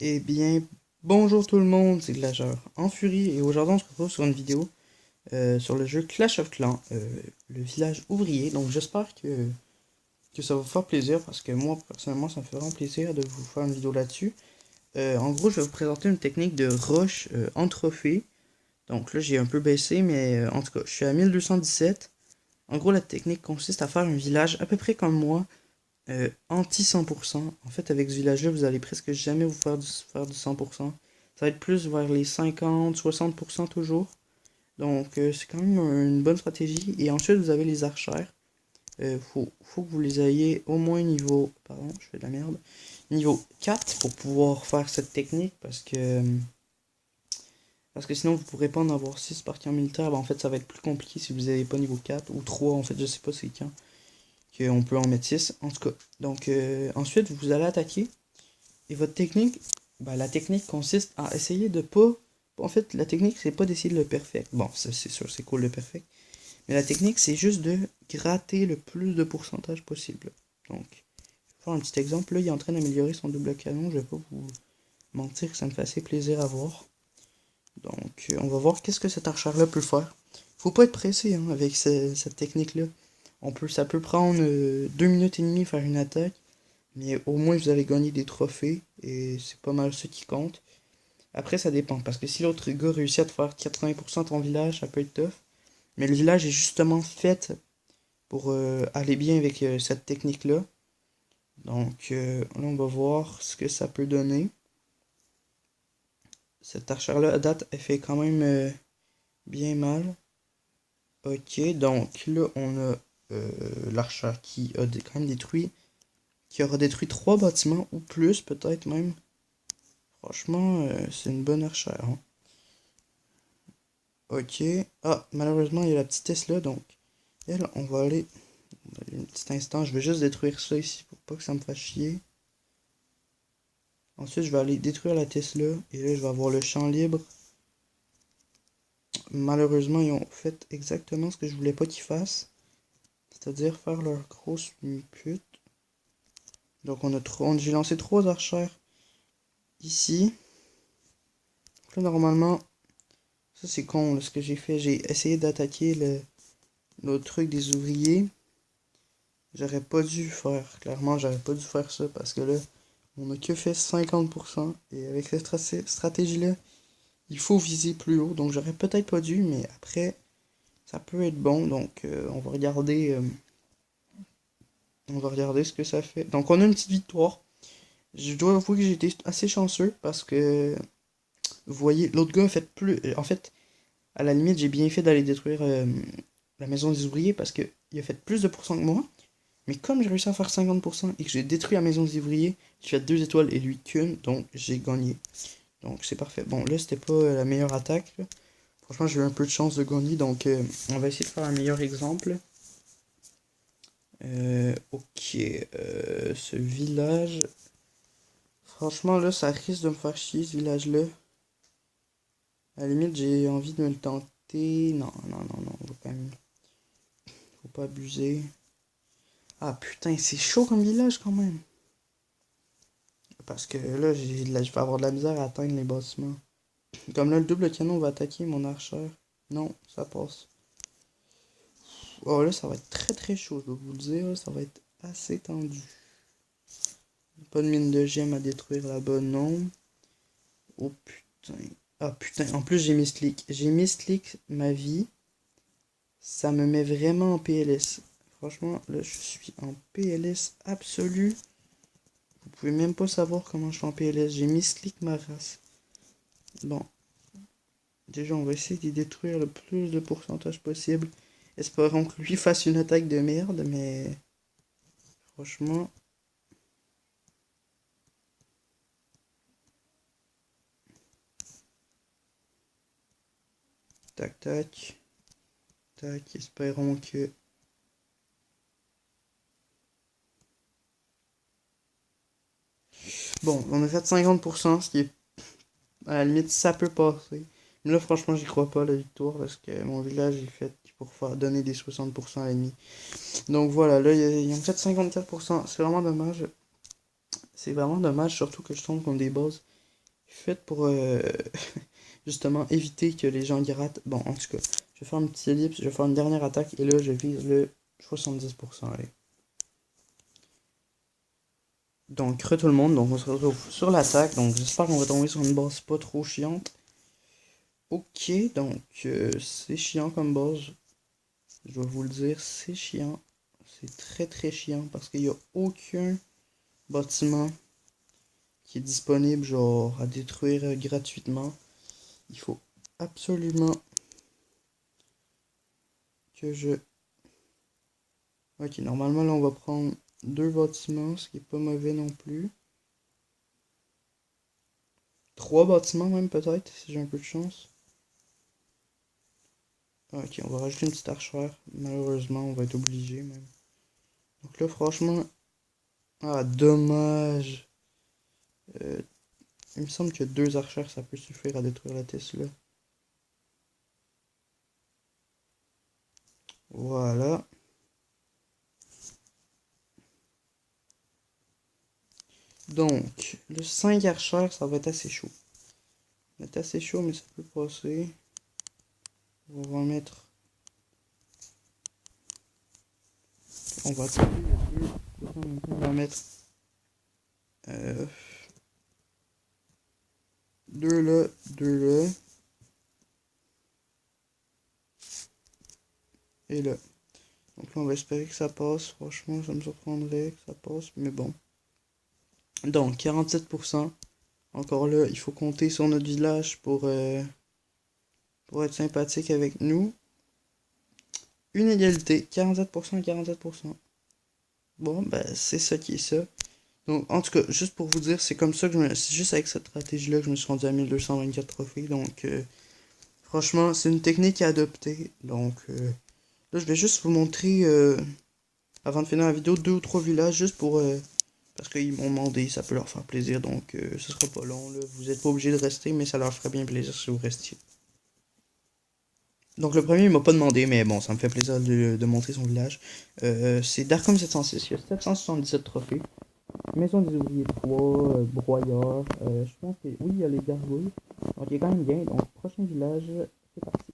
Eh bien, bonjour tout le monde, c'est Glageur en furie et aujourd'hui on se retrouve sur une vidéo sur le jeu Clash of Clans, le village ouvrier. Donc j'espère que ça va vous faire plaisir parce que moi personnellement ça me fait vraiment plaisir de vous faire une vidéo là-dessus. En gros, je vais vous présenter une technique de rush en trophée. Donc là j'ai un peu baissé, mais en tout cas je suis à 1217. En gros, la technique consiste à faire un village à peu près comme moi, anti 100%. En fait, avec ce village-là, vous allez presque jamais vous faire du 100%. Ça va être plus vers les 50, 60% toujours. Donc, c'est quand même une bonne stratégie. Et ensuite, vous avez les archères. Faut que vous les ayez au moins niveau. Pardon, je fais de la merde. Niveau 4 pour pouvoir faire cette technique. Parce que sinon, vous pourrez pas en avoir 6 par camp militaire. Ben, en fait, ça va être plus compliqué si vous n'avez pas niveau 4 ou 3. En fait, je sais pas c'est quand qu'on peut en mettre 6 en tout cas. Donc ensuite vous allez attaquer et votre technique, bah, la technique consiste à essayer de pas. En fait, la technique c'est pas d'essayer de le perfect. Bon, ça, c'est sûr, c'est cool le perfect. Mais la technique c'est juste de gratter le plus de pourcentage possible. Donc, je vais faire un petit exemple. Là, il est en train d'améliorer son double canon. Je vais pas vous mentir que ça me fait assez plaisir à voir. Donc, on va voir qu'est-ce que cet archer-là peut faire. Faut pas être pressé hein, avec cette technique-là. Ça peut prendre 2 minutes et demie faire une attaque, mais au moins vous allez gagner des trophées et c'est pas mal ce qui compte. Après, ça dépend parce que si l'autre gars réussit à te faire 80% de ton village, ça peut être tough. Mais le village est justement fait pour aller bien avec cette technique-là. Donc là, on va voir ce que ça peut donner. Cette archère-là, à date, elle fait quand même bien mal. Ok, donc là, on a l'archère qui a quand même détruit, qui aura détruit 3 bâtiments ou plus, peut-être même. Franchement, c'est une bonne archère, hein. Ok. Ah, malheureusement, il y a la petite Tesla, donc elle, on va aller. Un petit instant, je vais juste détruire ça ici pour pas que ça me fasse chier. Ensuite, je vais aller détruire la Tesla et là, je vais avoir le champ libre. Malheureusement, ils ont fait exactement ce que je voulais pas qu'ils fassent, c'est-à-dire faire leur grosse pute. Donc, j'ai lancé 3 archères ici. Là, normalement, ça c'est con, là, ce que j'ai fait. J'ai essayé d'attaquer le truc des ouvriers. J'aurais pas dû faire, clairement, j'aurais pas dû faire ça parce que là, on a que fait 50%. Et avec cette stratégie-là, il faut viser plus haut. Donc j'aurais peut-être pas dû, mais après, ça peut être bon. Donc on va regarder ce que ça fait. Donc on a une petite victoire. Je dois avouer que j'ai été assez chanceux parce que, vous voyez, l'autre gars a fait plus. En fait, à la limite, j'ai bien fait d'aller détruire la maison des ouvriers parce qu'il a fait plus de pourcents que moi. Mais comme j'ai réussi à faire 50% et que j'ai détruit la maison des ouvriers, j'ai fait 2 étoiles et lui qu'une, donc j'ai gagné. Donc c'est parfait. Bon, là c'était pas la meilleure attaque, là. Franchement, j'ai eu un peu de chance de gagner, donc on va essayer de faire un meilleur exemple. Ok, ce village. Franchement, là, ça risque de me faire chier ce village-là. À la limite, j'ai envie de me le tenter. Non, non, non, non, on va quand même. Faut pas abuser. Ah putain, c'est chaud comme village quand même. Parce que là, je vais avoir de la misère à atteindre les bâtiments. Comme là, le double canon va attaquer mon archère. Non, ça passe. Oh là, ça va être très très chaud, je dois vous le dire. Ça va être assez tendu. Pas de mine de gemme à détruire là-bas, non. Oh putain. Ah putain, en plus j'ai mis slick. J'ai mis slick ma vie. Ça me met vraiment en PLS. Franchement, là, je suis en PLS absolu. Vous pouvez même pas savoir comment je suis en PLS. J'ai mis slick ma race. Bon, déjà, on va essayer de détruire le plus de pourcentage possible. Espérons que lui fasse une attaque de merde, mais franchement, tac tac, tac, espérons que... Bon, on a fait 50%, ce qui est à la limite, ça peut passer. Mais là, franchement, j'y crois pas, la victoire, parce que mon village est fait pour faire donner des 60% à l'ennemi. Donc voilà, là, ils ont fait 54%. C'est vraiment dommage. C'est vraiment dommage, surtout que je tombe contre des boss faite pour justement éviter que les gens grattent. Bon, en tout cas, je vais faire une petite ellipse, je vais faire une dernière attaque et là je vise le 70%. Allez. Donc, tout le monde, donc on se retrouve sur l'attaque. Donc, j'espère qu'on va tomber sur une boss pas trop chiante. Ok, donc c'est chiant comme boss. Je vais vous le dire, c'est chiant. C'est très très chiant parce qu'il n'y a aucun bâtiment qui est disponible genre à détruire gratuitement. Il faut absolument que je... Ok, normalement là on va prendre 2 bâtiments, ce qui est pas mauvais non plus. 3 bâtiments même peut-être, si j'ai un peu de chance. Ok, on va rajouter une petite archère. Malheureusement, on va être obligé même. Donc là, franchement... Ah, dommage. Euh, il me semble que 2 archères, ça peut suffire à détruire la Tesla. Voilà. Donc, le 5 archères, ça va être assez chaud. Ça va être assez chaud, mais ça peut passer. On va mettre... On va taper les 2. On va mettre... 2 là, 2 là. Et là. Donc là, on va espérer que ça passe. Franchement, ça me surprendrait que ça passe, mais bon. Donc, 47%. Encore là, il faut compter sur notre village pour être sympathique avec nous. Une égalité, 47% et 47%. Bon, ben, c'est ça qui est ça. Donc, en tout cas, juste pour vous dire, c'est comme ça que c'est juste avec cette stratégie-là que je me suis rendu à 1224 trophées. Donc, franchement, c'est une technique à adopter. Donc, là, je vais juste vous montrer, avant de finir la vidéo, 2 ou 3 villages, juste pour... parce qu'ils m'ont demandé, ça peut leur faire plaisir. Donc, ce sera pas long, là. Vous n'êtes pas obligé de rester, mais ça leur ferait bien plaisir si vous restiez. Donc le premier il m'a pas demandé, mais bon, ça me fait plaisir de montrer son village. C'est Darkom 706, il y a 777 trophées. Maison des ouvriers 3, broyeur, je pense que oui, il y a les gargouilles. Donc il est quand même bien, donc prochain village, c'est parti.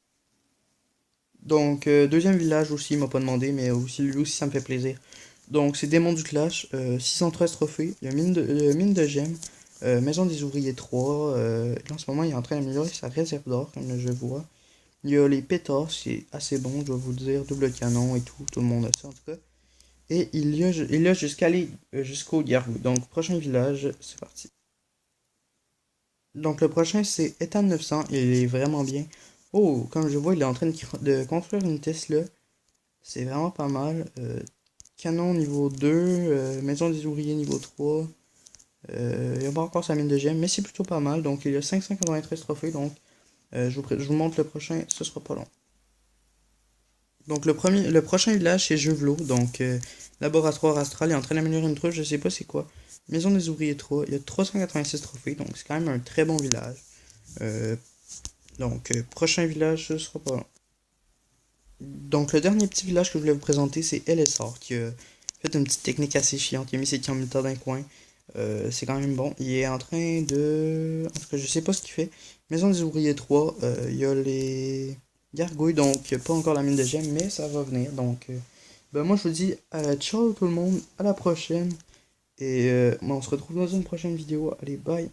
Donc deuxième village aussi, il m'a pas demandé, mais aussi lui aussi ça me fait plaisir. Donc c'est Démon du Clash, 613 trophées, il y a mine de gemmes, Maison des ouvriers 3, là en ce moment il est en train d'améliorer sa réserve d'or, comme je vois. Il y a les pétards, c'est assez bon, je dois vous le dire, double canon et tout le monde a ça en tout cas. Et il y a jusqu'au gargouille. Donc, prochain village, c'est parti. Donc, le prochain, c'est Ethan 900, il est vraiment bien. Oh, comme je vois, il est en train de construire une Tesla. C'est vraiment pas mal. Canon niveau 2, maison des ouvriers niveau 3. Il n'y a pas encore sa mine de gemmes, mais c'est plutôt pas mal. Donc, il y a 593 trophées, donc je vous montre le prochain, ce sera pas long. Donc le prochain village c'est Jeuvelot, donc laboratoire astral, il est en train d'améliorer une truc, je sais pas c'est quoi. Maison des ouvriers 3, il y a 386 trophées, donc c'est quand même un très bon village. Euh, prochain village, ce sera pas long. Donc le dernier petit village que je voulais vous présenter c'est LSR, qui a fait une petite technique assez chiante, il a mis ses camps militaires dans un coin. C'est quand même bon, il est en train de... En tout cas je sais pas ce qu'il fait. Maison des ouvriers 3, il y a les... gargouilles, donc pas encore la mine de gemmes, mais ça va venir. Donc, ben moi je vous dis ciao tout le monde, à la prochaine. Et on se retrouve dans une prochaine vidéo. Allez, bye.